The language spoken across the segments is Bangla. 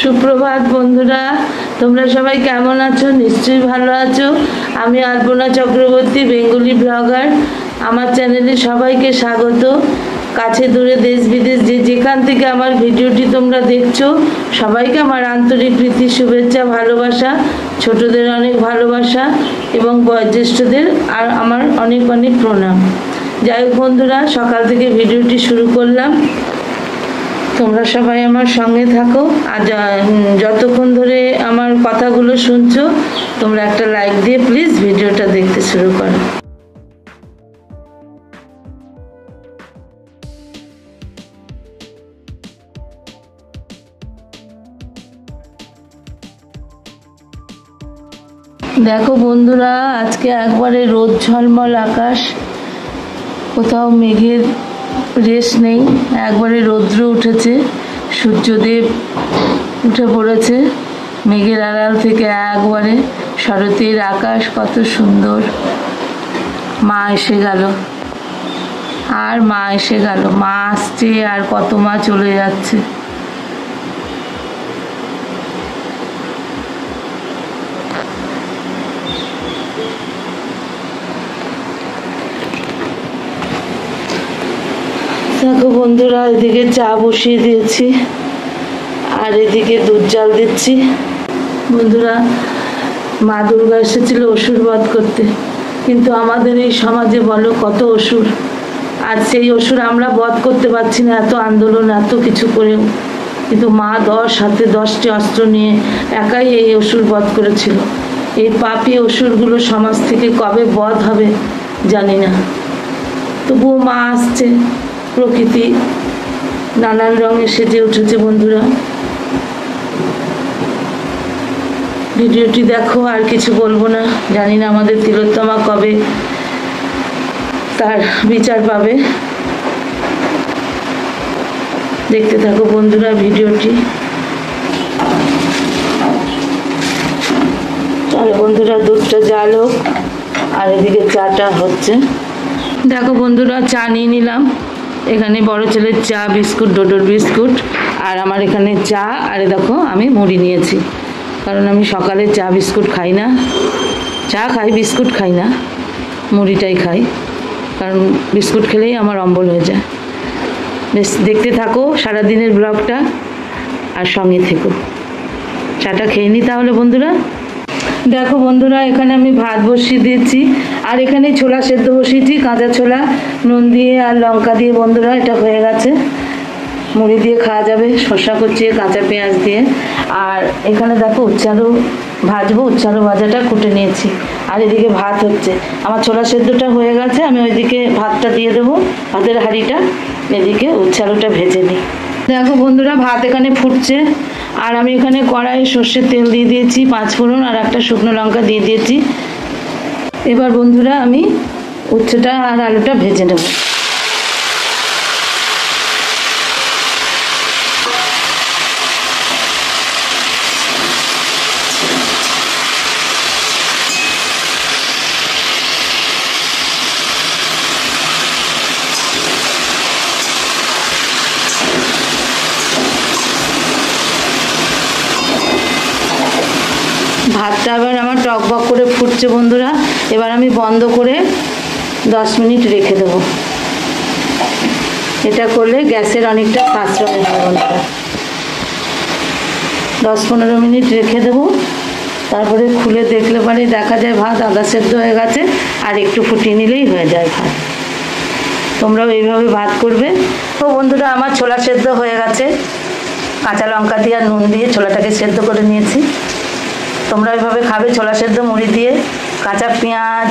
সুপ্রভাত বন্ধুরা, তোমরা সবাই কেমন আছো? নিশ্চয়ই ভালো আছো। আমি আলপনা চক্রবর্তী, বেঙ্গলি ব্লগার। আমার চ্যানেলে সবাইকে স্বাগত। কাছে দূরে দেশ বিদেশ যেখান থেকে আমার ভিডিওটি তোমরা দেখছো, সবাইকে আমার আন্তরিক প্রীতি, শুভেচ্ছা, ভালোবাসা। ছোটদের অনেক ভালোবাসা এবং বয়োজ্যেষ্ঠদের আর আমার অনেক অনেক প্রণাম। যাই হোক বন্ধুরা, সকাল থেকে ভিডিওটি শুরু করলাম। তোমরা সবাই আমার সঙ্গে থাকো, আর যতক্ষণ ধরে আমার কথাগুলো শুনছো, তোমরা একটা লাইক দিয়ে প্লিজ ভিডিওটা দেখতে শুরু করো। দেখো বন্ধুরা, আজকে একবারে রোদ ঝলমল আকাশ, কোথাও মেঘের রেশ নেই, একবারে রৌদ্র উঠেছে, সূর্যদেব উঠে পড়েছে মেঘের আড়াল থেকে। একবারে শরতের আকাশ কত সুন্দর। মা এসে গেল, আর মা এসে গেল, মা আসছে আর কত মা চলে যাচ্ছে। দেখো বন্ধুরা, এদিকে চা বসিয়ে দিয়েছি আর এদিকে দুধ জাল দিচ্ছি। বন্ধুরা, মা দুর্গা এসেছিল অসুর বধ করতে, কিন্তু আমাদের এই সমাজে বলো কত অসুর, আর সেই অসুর আমরা বধ করতে পারছি না, এত আন্দোলন এত কিছু করেও। কিন্তু মা হাতে 10টি অস্ত্র নিয়ে একাই এই অসুর বধ করেছিল। এই পাপী অসুরগুলো সমাজ থেকে কবে বধ হবে জানি না, তবুও মা আসছে। প্রকৃতি নানান রঙে সেজে উঠেছে। বন্ধুরা, ভিডিওটি দেখো, আর কিছু বলবো না। জানি না আমাদের তিলোত্তমা কবে তার বিচার পাবে। দেখতে থাকো বন্ধুরা ভিডিওটি। চলো বন্ধুরা, দুধটা জাল হোক আর এদিকে চাটা হচ্ছে। দেখো বন্ধুরা, চা নিয়ে নিলাম। এখানে বড় ছেলের চা, বিস্কুট, ডোডোর বিস্কুট, আর আমার এখানে চা। আর দেখো আমি মুড়ি নিয়েছি, কারণ আমি সকালে চা বিস্কুট খাই না। চা খাই, বিস্কুট খাই না, মুড়িটাই খাই, কারণ বিস্কুট খেলেই আমার অম্বল হয়ে যায়। বেশ, দেখতে থাকো সারাদিনের ব্লগটা আর সঙ্গে থেকো। চাটা খেয়ে নি তাহলে বন্ধুরা। দেখো বন্ধুরা, এখানে আমি ভাত বসিয়ে দিয়েছি, আর এখানে ছোলা সেদ্ধ বসিয়েছি, কাঁচা ছোলা, নুন দিয়ে আর লঙ্কা দিয়ে। বন্ধুরা, এটা হয়ে গেছে, মুড়ি দিয়ে খাওয়া যাবে, শসা কুচিয়ে, কাঁচা পেঁয়াজ দিয়ে। আর এখানে দেখো উচ্ছে আলু ভাজবো, উচ্ছে আলু ভাজাটা কুটে নিয়েছি। আর এদিকে ভাত হচ্ছে, আমার ছোলা সেদ্ধটা হয়ে গেছে, আমি ওইদিকে ভাতটা দিয়ে দেবো, ভাতের হাঁড়িটা। এদিকে উচ্ছে আলুটা ভেজে নিই। দেখো বন্ধুরা, ভাত এখানে ফুটছে, আর আমি এখানে কড়াইয়ে সর্ষের তেল দিয়ে দিয়েছি, 5 ফোড়ন আর একটা শুকনো লঙ্কা দিয়ে দিয়েছি। এবার বন্ধুরা, আমি উচ্ছেটা আর আলুটা ভেজে নেব। ভাতটা আবার আমার টকবক করে ফুটছে বন্ধুরা। এবার আমি বন্ধ করে 10 মিনিট রেখে দেবো। এটা করলে গ্যাসের অনেকটা সাশ্রয় হয় বন্ধুরা। 10-15 মিনিট রেখে দেবো, তারপরে খুলে দেখলে পরে দেখা যায় ভাত আধা সেদ্ধ হয়ে গেছে, আর একটু ফুটিয়ে নিলেই হয়ে যায় ভাত। তোমরাও এইভাবে ভাত করবে। তো বন্ধুরা, আমার ছোলা সেদ্ধ হয়ে গেছে, কাঁচা লঙ্কা দিয়ে আর নুন দিয়ে ছোলাটাকে সেদ্ধ করে নিয়েছি। তোমরা এভাবে খাবে, ছোলা সেদ্ধ মুড়ি দিয়ে, কাঁচা পেঁয়াজ,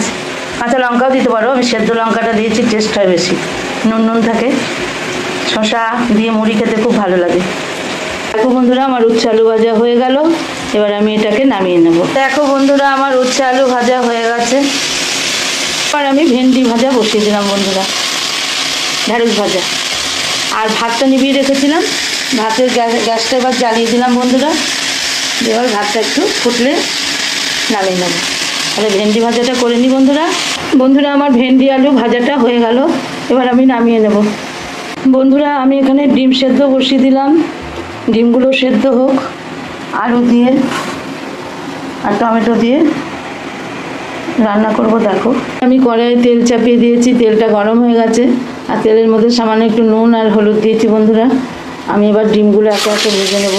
কাঁচা লঙ্কাও দিতে পারো, আমি সেদ্ধ লঙ্কাটা দিয়েছি, টেস্ট হয় বেশি, নুন নুন থাকে। শসা দিয়ে মুড়ি খেতে খুব ভালো লাগে। দেখো বন্ধুরা, আমার উচ্ছে আলু ভাজা হয়ে গেল, এবার আমি এটাকে নামিয়ে নেব। দেখো বন্ধুরা, আমার উচ্ছে আলু ভাজা হয়ে গেছে। এবার আমি ভেন্ডি ভাজা বসিয়ে দিলাম বন্ধুরা, ঢ্যাঁড়স ভাজা। আর ভাতটা নিভিয়ে রেখেছিলাম, ভাতের গ্যাসটা এবার জ্বালিয়ে দিলাম বন্ধুরা। এবার ভাতটা একটু ফুটলে নামিয়ে নেব। তাহলে ভেন্ডি ভাজাটা করে নিই বন্ধুরা। বন্ধুরা, আমার ভেন্ডি আলু ভাজাটা হয়ে গেল, এবার আমি নামিয়ে নেব। বন্ধুরা, আমি এখানে ডিম সেদ্ধ বসিয়ে দিলাম, ডিমগুলো সেদ্ধ হোক। আলু দিয়ে আর টমেটো দিয়ে রান্না করব। দেখো আমি কড়াইয়ে তেল চাপিয়ে দিয়েছি, তেলটা গরম হয়ে গেছে আর তেলের মধ্যে সামান্য একটু নুন আর হলুদ দিয়েছি বন্ধুরা। আমি এবার ডিমগুলো একে একে ভেজে নেব।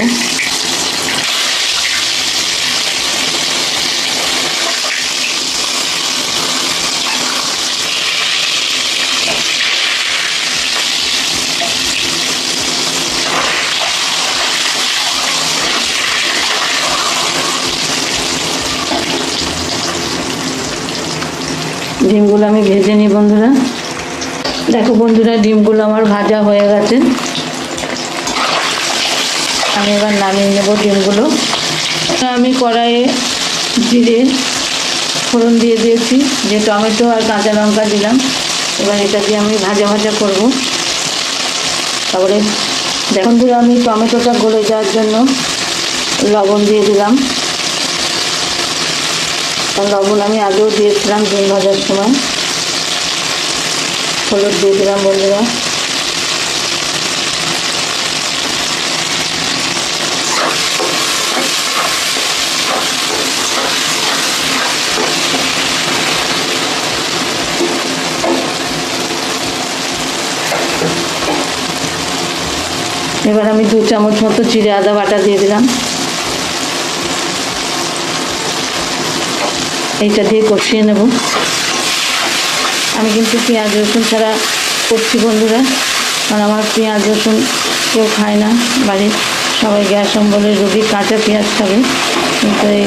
ডিমগুলো আমি ভেজে নিই বন্ধুরা। দেখো বন্ধুরা, ডিমগুলো আমার ভাজা হয়ে গেছে। আমি এবার নামিয়ে নেব ডিমগুলো। আমি কড়াইয়ে জিরে ফোড়ন দিয়ে দিয়েছি, যে টমেটো আর কাঁচা লঙ্কা দিলাম। এবার এটা দিয়ে আমি ভাজা ভাজা করব। তারপরে দেখুন বন্ধুরা, আমি টমেটোটা গলে যাওয়ার জন্য লবণ দিয়ে দিলাম। লবণ আমি আগেও দিয়েছিলাম ডিম ভাজার সময়। হলুদ দিয়ে দিলাম বন্ধুরা। এবার আমি 2 চামচ মতো জিরে আদা বাটা দিয়ে দিলাম। এইটা দিয়ে কষিয়ে নেব। আমি কিন্তু পেঁয়াজ রসুন ছাড়া করছি বন্ধুরা, কারণ আমার পেঁয়াজ রসুন কেউ খায় না বাড়ির সবাই, গ্যাস অম্বলের রোগী কাঁচা পেঁয়াজ খাবে, কিন্তু এই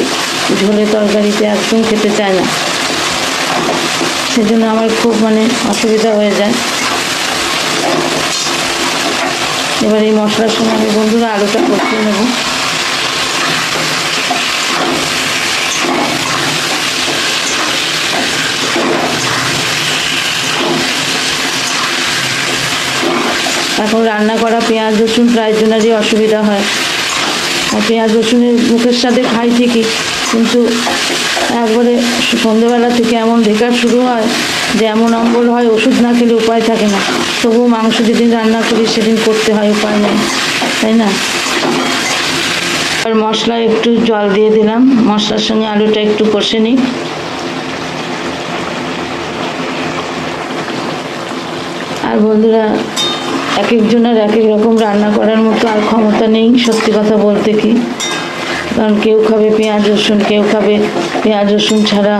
ঝোলে তরকারিতে একদম খেতে চায় না। সেজন্য আমার খুব অসুবিধা হয়ে যায়। এবার এই মশলার সঙ্গে আমি বন্ধুরা আলুটা কষিয়ে নেব। এখন রান্না করা পেঁয়াজ রসুন প্রায় জনেরই অসুবিধা হয়। আর পেঁয়াজ রসুনের মুখের সাথে খাই ঠিকই, কিন্তু একবারে সন্ধ্যেবেলা থেকে এমন বেকার শুরু হয় যে এমন অম্বল হয়, ওষুধ না খেলে উপায় থাকে না। তবুও মাংস যেদিন রান্না করি সেদিন করতে হয়, উপায় নেই, তাই না? আর মশলা একটু জল দিয়ে দিলাম, মশলার সঙ্গে আলুটা একটু কষে নিই। আর বন্ধুরা, এক একজনের এক এক রকম রান্না করার মতো আর ক্ষমতা নেই, সত্যি কথা বলতে কি। কারণ কেউ খাবে পেঁয়াজ রসুন, কেউ খাবে পেঁয়াজ রসুন ছাড়া,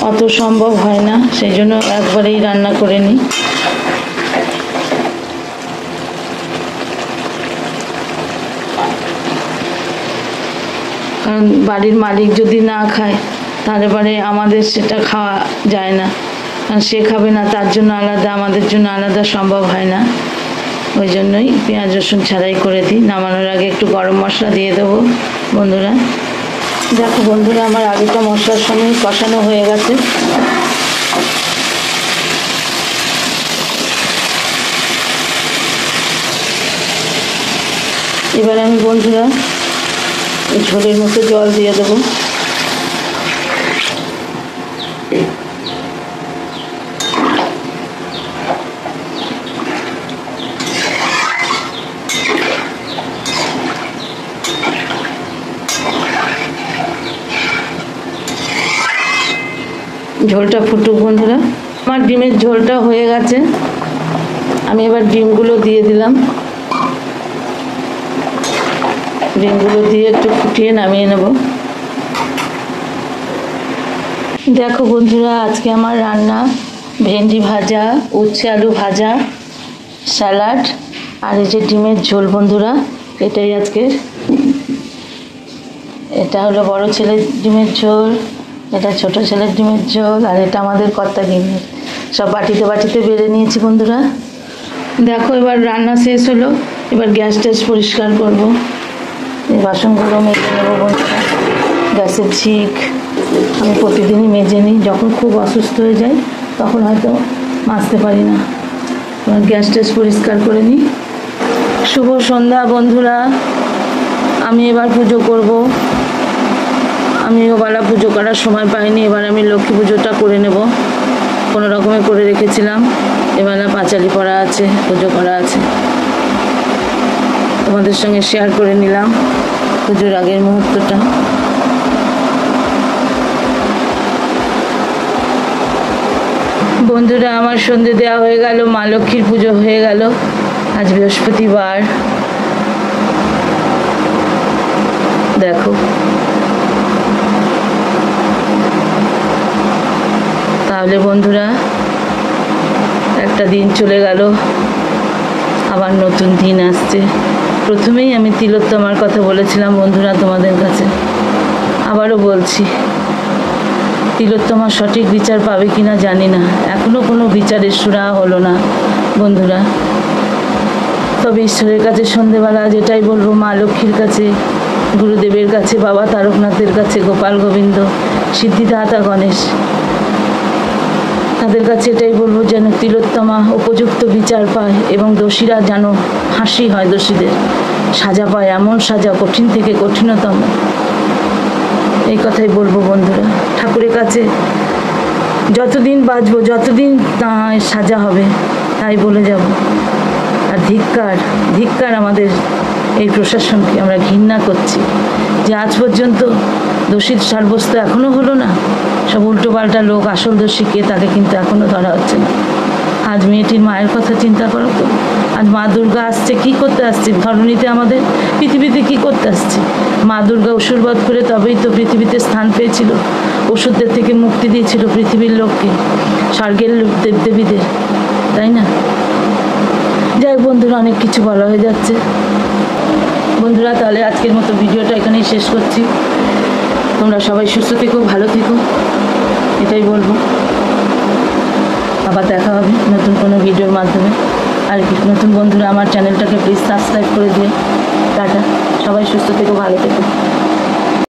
অত সম্ভব হয় না। সেই জন্য একবারেই রান্না করে নিই। কারণ বাড়ির মালিক যদি না খায় তাহলে পরে আমাদের সেটা খাওয়া যায় না। কারণ সে খাবে না, তার জন্য আলাদা, আমাদের জন্য আলাদা সম্ভব হয় না। ওই জন্যই পেঁয়াজ রসুন ছাড়াই করে দিই। নামানোর আগে একটু গরম মশলা দিয়ে দেবো বন্ধুরা। দেখো বন্ধুরা, আমার আলুটা মশলার সঙ্গে কষানো হয়ে গেছে। এবার আমি বন্ধুরা ঝোলের মতো জল দিয়ে দেবো। ঝোলটা ফুটুক বন্ধুরা। আমার ডিমের ঝোলটা হয়ে গেছে। আমি এবার ডিমগুলো দিয়ে দিলাম। ডিমগুলো দিয়ে একটু ফুটিয়ে নামিয়ে নেব। দেখো বন্ধুরা, আজকে আমার রান্না ভেন্ডি ভাজা, উচ্ছে আলু ভাজা, স্যালাড আর এই যে ডিমের ঝোল বন্ধুরা। এটাই আজকে, এটা হলো বড় ছেলের ডিমের ঝোল, এটা ছোট ছেলের ডিমের ঝোল, আর এটা আমাদের কর্তা ডিমের। সব বাটিতে বাটিতে বেড়ে নিয়েছি বন্ধুরা। দেখো এবার রান্না শেষ হলো। এবার গ্যাস ট্যাস পরিষ্কার করব। এই বাসনগুলো মেজে নেবো বন্ধুরা। গ্যাসের ঝিক আমি প্রতিদিনই মেজে নিই। যখন খুব অসুস্থ হয়ে যাই তখন হয়তো মাজতে পারি না। এবার গ্যাস ট্যাস পরিষ্কার করে নিই। শুভ সন্ধ্যা বন্ধুরা। আমি এবার পুজো করব। আমি ওবেলা পুজো করার সময় পাইনি, এবার আমি লক্ষ্মী পুজোটা করে নেব। কোনো রকমে করে রেখেছিলাম, এবেলা পাঁচালি পড়া আছে, পুজো করা আছে, তোমাদের সঙ্গে শেয়ার করে নিলাম। পুজোর আগের মুহূর্তটা। বন্ধুরা, আমার সন্ধে দেওয়া হয়ে গেল, মা লক্ষ্মীর পুজো হয়ে গেল। আজ বৃহস্পতিবার। দেখো, তাহলে বন্ধুরা একটা দিন চলে গেল, আবার নতুন দিন আসছে। প্রথমেই আমি তিলোত্তমার কথা বলেছিলাম বন্ধুরা তোমাদের কাছে, আবারও বলছি, তিলোত্তমা সঠিক বিচার পাবে কিনা জানি না, এখনো কোনো বিচারের সুরা হলো না বন্ধুরা। তবে ঈশ্বরের কাছে সন্ধেবেলা যেটাই বলবো, মা লক্ষ্মীর কাছে, গুরুদেবের কাছে, বাবা তারকনাথের কাছে, গোপাল গোবিন্দ, সিদ্ধিদাতা গণেশ, তাদের কাছে এটাই বলবো যেন তিলোত্তমা উপযুক্ত বিচার পায় এবং দোষীরা যেন ফাঁসি হয়, দোষীদের সাজা পায়, এমন সাজা কঠিন থেকে কঠিনতম। এই কথাই বলবো বন্ধুরা। ঠাকুরের কাছে যতদিন বাঁচবো, যতদিন সাজা হবে তাই বলে যাব। আর ধিক্কার, ধিক্কার আমাদের এই প্রশাসনকে, আমরা ঘৃণা করছি যে আজ পর্যন্ত দোষী সাব্যস্ত এখনও হলো না। সব উল্টোপাল্টা লোক, আসল দোষী কে তাকে কিন্তু এখনও ধরা হচ্ছে না। আজ মেয়েটির মায়ের কথা চিন্তা করো তো, আজ মা দুর্গা আসছে, কি করতে আসছে ধরণীতে, আমাদের পৃথিবীতে কি করতে আসছে? মা দুর্গা অসুরবধ করে তবেই তো পৃথিবীতে স্থান পেয়েছিল, অসুরদের থেকে মুক্তি দিয়েছিল পৃথিবীর লোককে, স্বর্গের দেবদেবীদের, তাই না? যাই বন্ধুরা, অনেক কিছু বলা হয়ে যাচ্ছে বন্ধুরা। তাহলে আজকের মতো ভিডিওটা এখানেই শেষ করছি। তোমরা সবাই সুস্থ থেকো, ভালো থেকো, এটাই বলবো। আবার দেখা হবে নতুন কোনো ভিডিওর মাধ্যমে। আর কি, নতুন বন্ধুরা আমার চ্যানেলটাকে প্লিজ সাবস্ক্রাইব করে দিও। টাটা, সবাই সুস্থ থেকো, ভালো থেকো।